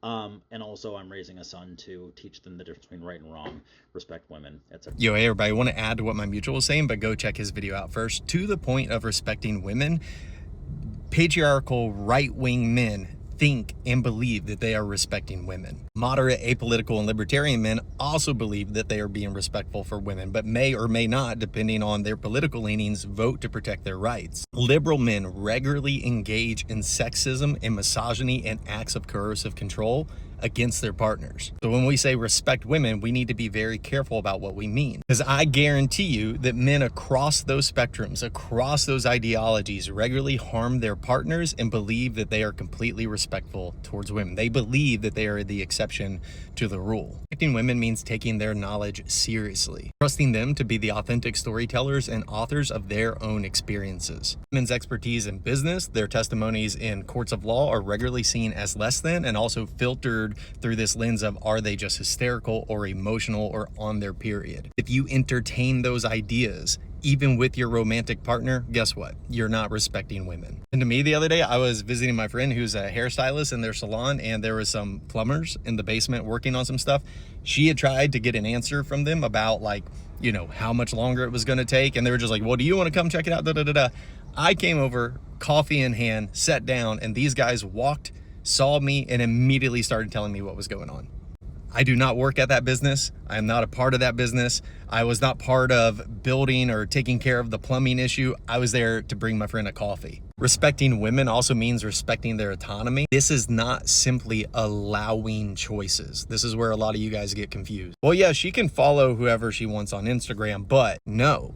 And also, I'm raising a son to teach them the difference between right and wrong, respect women, etc. Yo, hey everybody, I want to add to what my mutual was saying, but go check his video out first. To the point of respecting women, patriarchal right-wing men think and believe that they are respecting women. Moderate, apolitical, and libertarian men also believe that they are being respectful for women, but may or may not, depending on their political leanings, vote to protect their rights. Liberal men regularly engage in sexism and misogyny and acts of coercive control against their partners. So when we say respect women, we need to be very careful about what we mean. Because I guarantee you that men across those spectrums, across those ideologies, regularly harm their partners and believe that they are completely respectful towards women. They believe that they are the exception to the rule. Respecting women means taking their knowledge seriously, trusting them to be the authentic storytellers and authors of their own experiences. Women's expertise in business, their testimonies in courts of law are regularly seen as less than and also filtered through this lens of, are they just hysterical or emotional or on their period? If you entertain those ideas, even with your romantic partner, guess what? You're not respecting women. And to me, the other day, I was visiting my friend who's a hairstylist in their salon, and there was some plumbers in the basement working on some stuff. She had tried to get an answer from them about, like, you know, how much longer it was going to take. And they were just like, well, do you want to come check it out? Da, da, da, da. I came over, coffee in hand, sat down, and these guys walked, saw me, and immediately started telling me what was going on. I do not work at that business. I am not a part of that business. I was not part of building or taking care of the plumbing issue. I was there to bring my friend a coffee. Respecting women also means respecting their autonomy. This is not simply allowing choices. This is where a lot of you guys get confused. Well, yeah, she can follow whoever she wants on Instagram, but no,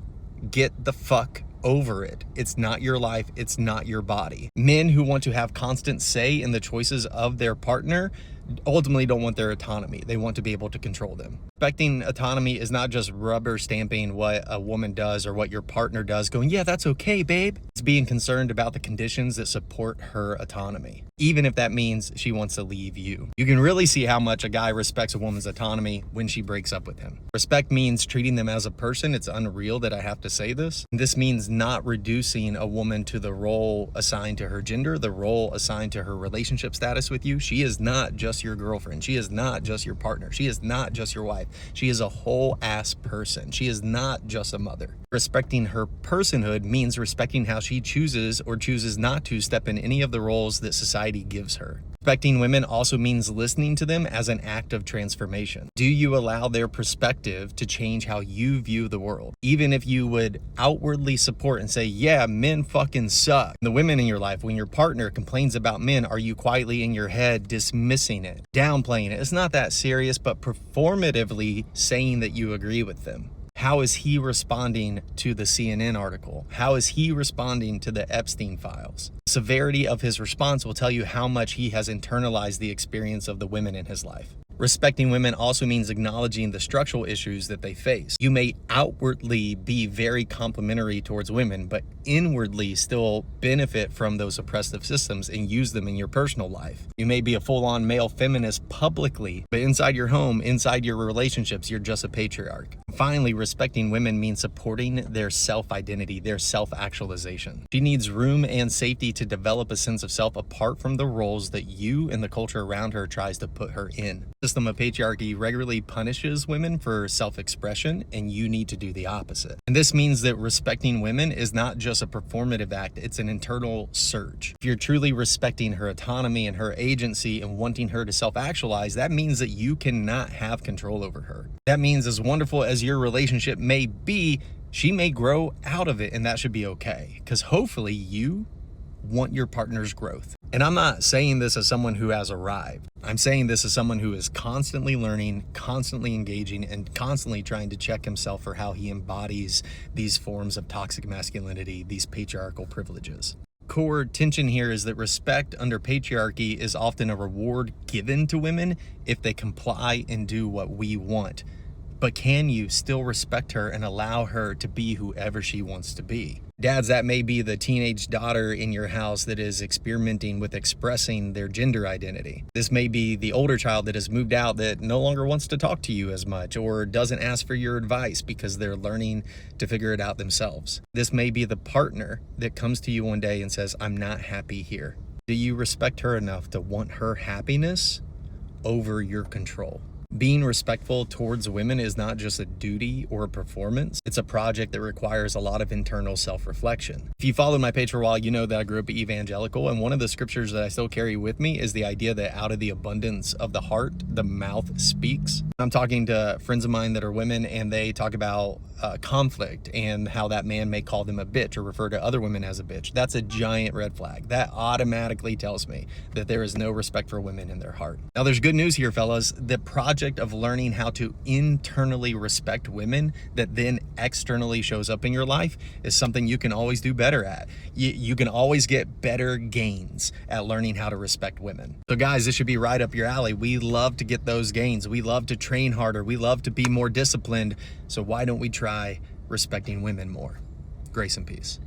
get the fuck over it. It's not your life. It's not your body. Men who want to have constant say in the choices of their partner ultimately don't want their autonomy. They want to be able to control them. Respecting autonomy is not just rubber stamping what a woman does or what your partner does, going, yeah, that's okay, babe. It's being concerned about the conditions that support her autonomy, even if that means she wants to leave you. You can really see how much a guy respects a woman's autonomy when she breaks up with him. Respect means treating them as a person. It's unreal that I have to say this. This means not reducing a woman to the role assigned to her gender, the role assigned to her relationship status with you. She is not just your girlfriend. She is not just your partner. She is not just your wife. She is a whole ass person. She is not just a mother. Respecting her personhood means respecting how she chooses or chooses not to step in any of the roles that society gives her. Respecting women also means listening to them as an act of transformation. Do you allow their perspective to change how you view the world? Even if you would outwardly support and say, yeah, men fucking suck. The women in your life, when your partner complains about men, are you quietly in your head dismissing it, downplaying it? It's not that serious, but performatively saying that you agree with them. How is he responding to the CNN article? How is he responding to the Epstein files? The severity of his response will tell you how much he has internalized the experience of the women in his life. Respecting women also means acknowledging the structural issues that they face. You may outwardly be very complimentary towards women, but inwardly still benefit from those oppressive systems and use them in your personal life. You may be a full-on male feminist publicly, but inside your home, inside your relationships, you're just a patriarch. Finally, respecting women means supporting their self-identity, their self-actualization. She needs room and safety to develop a sense of self apart from the roles that you and the culture around her tries to put her in. The system of patriarchy regularly punishes women for self-expression, and you need to do the opposite. And this means that respecting women is not just a performative act, it's an internal surge. If you're truly respecting her autonomy and her agency and wanting her to self-actualize, that means that you cannot have control over her. That means, as wonderful as your relationship may be, she may grow out of it, and that should be okay. Because hopefully you want your partner's growth. And I'm not saying this as someone who has arrived. I'm saying this as someone who is constantly learning, constantly engaging, and constantly trying to check himself for how he embodies these forms of toxic masculinity, these patriarchal privileges. Core tension here is that respect under patriarchy is often a reward given to women if they comply and do what we want. But can you still respect her and allow her to be whoever she wants to be? Dads, that may be the teenage daughter in your house that is experimenting with expressing their gender identity. This may be the older child that has moved out that no longer wants to talk to you as much or doesn't ask for your advice because they're learning to figure it out themselves. This may be the partner that comes to you one day and says, I'm not happy here. Do you respect her enough to want her happiness? over your control. Being respectful towards women is not just a duty or a performance. It's a project that requires a lot of internal self-reflection. If you followed my page for a while, you know that I grew up evangelical, and one of the scriptures that I still carry with me is the idea that out of the abundance of the heart, the mouth speaks. I'm talking to friends of mine that are women, and they talk about conflict and how that man may call them a bitch or refer to other women as a bitch. That's a giant red flag. That automatically tells me that there is no respect for women in their heart. Now, there's good news here, fellas. The project of learning how to internally respect women that then externally shows up in your life is something you can always do better at. You can always get better gains at learning how to respect women. So guys, this should be right up your alley. We love to get those gains. We love to train harder. We love to be more disciplined. So why don't we try respecting women more? Grace and peace.